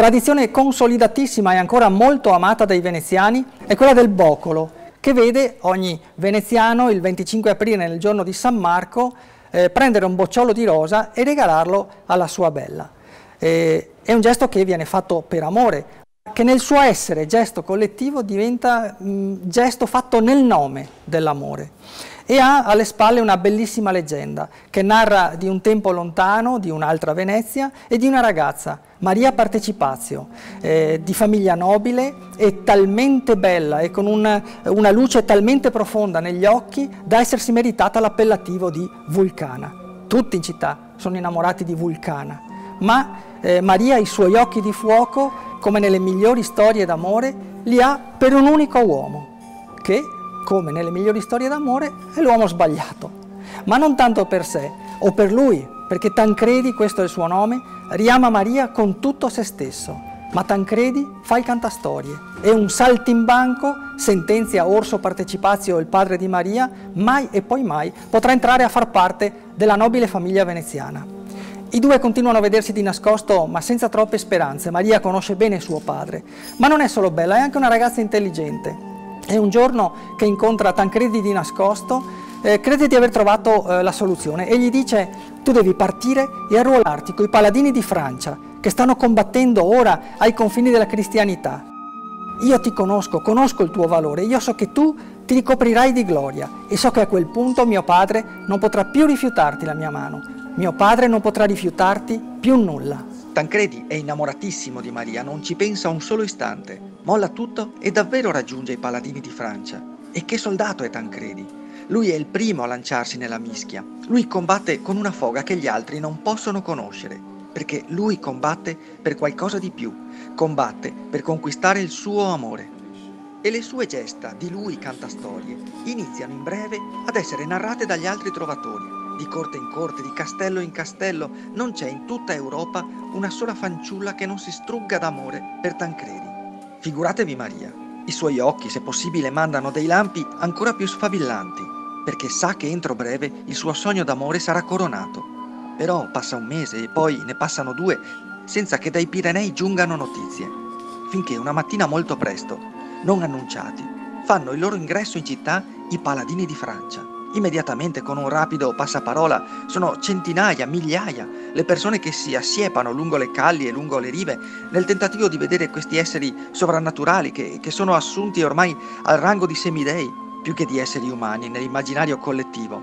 Tradizione consolidatissima e ancora molto amata dai veneziani è quella del boccolo, che vede ogni veneziano il 25 aprile, nel giorno di San Marco, prendere un bocciolo di rosa e regalarlo alla sua bella. È un gesto che viene fatto per amore, che nel suo essere gesto collettivo diventa gesto fatto nel nome dell'amore. E ha alle spalle una bellissima leggenda che narra di un tempo lontano, di un'altra Venezia e di una ragazza, Maria Partecipazio, di famiglia nobile e talmente bella e con una luce talmente profonda negli occhi da essersi meritata l'appellativo di Vulcana. Tutti in città sono innamorati di Vulcana, ma Maria i suoi occhi di fuoco, come nelle migliori storie d'amore, li ha per un unico uomo, che, come nelle migliori storie d'amore, è l'uomo sbagliato. Ma non tanto per sé o per lui, perché Tancredi, questo è il suo nome, riama Maria con tutto se stesso. Ma Tancredi fa il cantastorie e un saltimbanco sentenzia Orso Partecipazio, il padre di Maria, mai e poi mai potrà entrare a far parte della nobile famiglia veneziana. I due continuano a vedersi di nascosto, ma senza troppe speranze. Maria conosce bene suo padre, ma non è solo bella, è anche una ragazza intelligente. E un giorno che incontra Tancredi di nascosto, crede di aver trovato la soluzione e gli dice: tu devi partire e arruolarti coi paladini di Francia, che stanno combattendo ora ai confini della cristianità. Io ti conosco il tuo valore, io so che tu ti ricoprirai di gloria e so che a quel punto mio padre non potrà più rifiutarti la mia mano. Mio padre non potrà rifiutarti più nulla. Tancredi è innamoratissimo di Maria, non ci pensa un solo istante. Molla tutto e davvero raggiunge i paladini di Francia. E che soldato è Tancredi? Lui è il primo a lanciarsi nella mischia. Lui combatte con una foga che gli altri non possono conoscere, perché lui combatte per qualcosa di più. Combatte per conquistare il suo amore. E le sue gesta di lui cantastorie iniziano in breve ad essere narrate dagli altri trovatori. Di corte in corte, di castello in castello, non c'è in tutta Europa una sola fanciulla che non si strugga d'amore per Tancredi. Figuratevi Maria, i suoi occhi, se possibile, mandano dei lampi ancora più sfavillanti, perché sa che entro breve il suo sogno d'amore sarà coronato. Però passa un mese e poi ne passano 2, senza che dai Pirenei giungano notizie, finché una mattina molto presto, non annunciati, fanno il loro ingresso in città i paladini di Francia. Immediatamente, con un rapido passaparola, sono centinaia, migliaia le persone che si assiepano lungo le calli e lungo le rive nel tentativo di vedere questi esseri sovrannaturali che sono assunti ormai al rango di semidei più che di esseri umani nell'immaginario collettivo.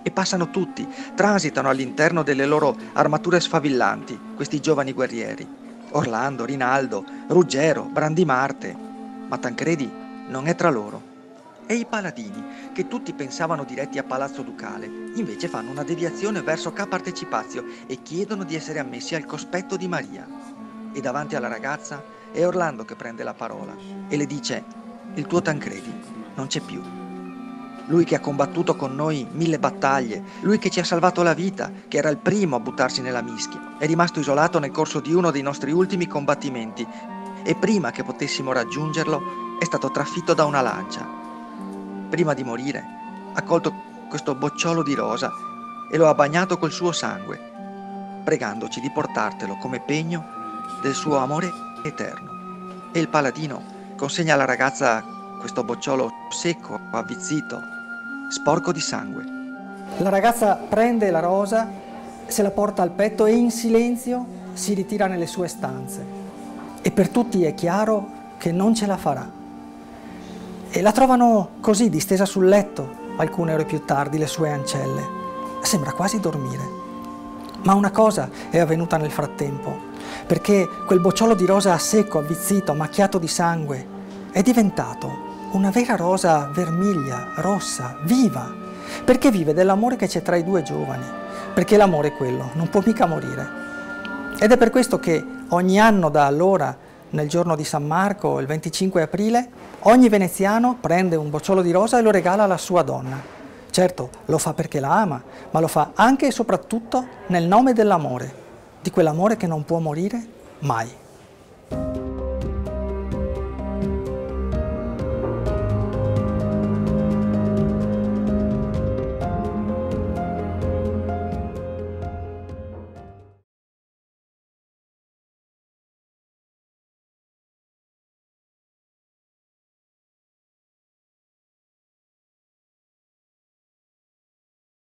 E passano tutti, transitano all'interno delle loro armature sfavillanti, questi giovani guerrieri. Orlando, Rinaldo, Ruggero, Brandimarte. Ma Tancredi non è tra loro. E i paladini, che tutti pensavano diretti a Palazzo Ducale, invece fanno una deviazione verso Ca' Partecipazio e chiedono di essere ammessi al cospetto di Maria. E davanti alla ragazza è Orlando che prende la parola e le dice: il tuo Tancredi non c'è più. Lui che ha combattuto con noi 1000 battaglie, lui che ci ha salvato la vita, che era il primo a buttarsi nella mischia, è rimasto isolato nel corso di uno dei nostri ultimi combattimenti e prima che potessimo raggiungerlo è stato trafitto da una lancia. Prima di morire ha colto questo bocciolo di rosa e lo ha bagnato col suo sangue, pregandoci di portartelo come pegno del suo amore eterno. E il paladino consegna alla ragazza questo bocciolo secco, avvizzito, sporco di sangue. La ragazza prende la rosa, se la porta al petto e in silenzio si ritira nelle sue stanze. E per tutti è chiaro che non ce la farà. E la trovano così, distesa sul letto, alcune ore più tardi, le sue ancelle. Sembra quasi dormire. Ma una cosa è avvenuta nel frattempo, perché quel bocciolo di rosa secco, avvizzito, macchiato di sangue, è diventato una vera rosa vermiglia, rossa, viva, perché vive dell'amore che c'è tra i due giovani, perché l'amore è quello, non può mica morire. Ed è per questo che ogni anno da allora, nel giorno di San Marco, il 25 aprile, ogni veneziano prende un bocciolo di rosa e lo regala alla sua donna. Certo, lo fa perché la ama, ma lo fa anche e soprattutto nel nome dell'amore, di quell'amore che non può morire mai.